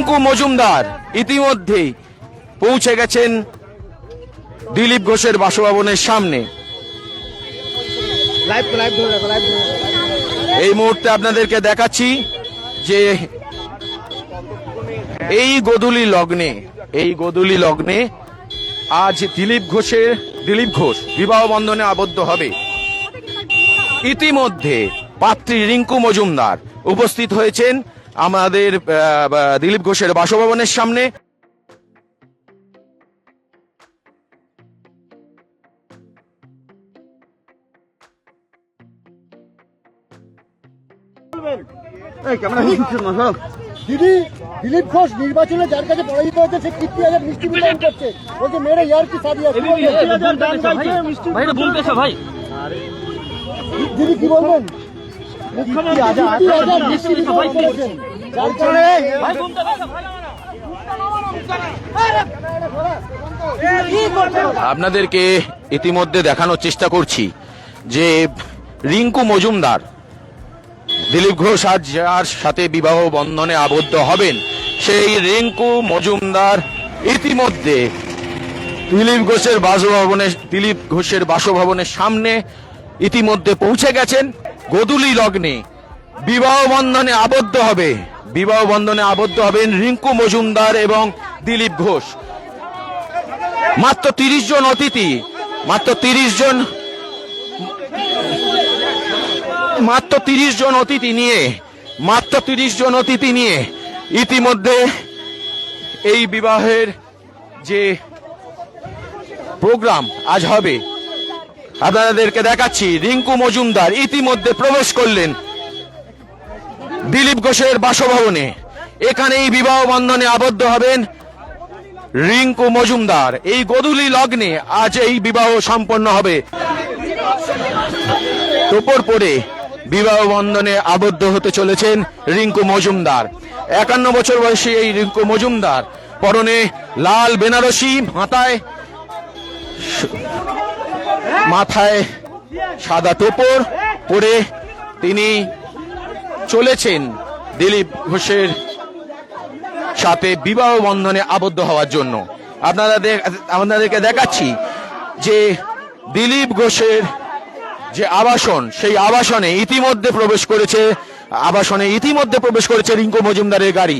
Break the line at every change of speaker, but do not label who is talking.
রিঙ্কু মজুমদার ইতিমধ্যেই পৌঁছে গেছেন দিলীপ ঘোষের বাসভবনের সামনে। এই মুহূর্তে আপনাদেরকে দেখাচ্ছি যে এই গোধূলি লগ্নে আজ দিলীপ ঘোষ বিবাহ বন্ধনে আবদ্ধ হবে। ইতিমধ্যে পাত্রী রিঙ্কু মজুমদার উপস্থিত হয়েছেন আমাদের দিলীপ ঘোষের বাসভবনের সামনে।
দিদি দিলীপ ঘোষ নির্বাচনে যার কাছে পরাজিত হয়েছে সে 50,000 মিষ্টি বিতরণ করছে, বলছে মেরে ইয়ার কি সাদি আছে। দিদি কি বলবেন?
আপনাদেরকে ইতিমধ্যে দেখানোর চেষ্টা করছি যে রিঙ্কু মজুমদার দিলীপ ঘোষ আজ যার সাথে বিবাহ বন্ধনে আবদ্ধ হবেন সেই রিঙ্কু মজুমদার ইতিমধ্যে দিলীপ ঘোষের বাসভবনের সামনে ইতিমধ্যে পৌঁছে গেছেন। গোধূলি লগ্নে বিবাহ বন্ধনে আবদ্ধ হবেন রিঙ্কু মজুমদার এবং দিলীপ ঘোষ। মাত্র 30 জন অতিথি নিয়ে ইতিমধ্যে এই বিবাহের যে প্রোগ্রাম আজ হবে আপনাদেরকে দেখাচ্ছি। রিঙ্কু মজুমদার ইতিমধ্যে প্রবেশ করলেন দিলীপ ঘোষের বাসভবনে। এখানেই বিবাহ বন্ধনে আবদ্ধ হবেন রিঙ্কু মজুমদার। এই গোধূলি লগ্নে আজ এই বিবাহ সম্পন্ন হবে। টোপর পরে বিবাহ বন্ধনে আবদ্ধ হতে চলেছেন রিঙ্কু মজুমদার। 51 বছর বয়সী এই রিঙ্কু মজুমদার পরনে লাল বেনারসি, মাথায় সাদা টোপর পরে তিনি চলেছেন দিলীপ ঘোষের সাথে বিবাহ বন্ধনে আবদ্ধ হওয়ার জন্য। আপনাদেরকে দেখাচ্ছি যে দিলীপ ঘোষের যে আবাসন সেই আবাসনে ইতিমধ্যে প্রবেশ করেছে রিঙ্কু মজুমদারের গাড়ি।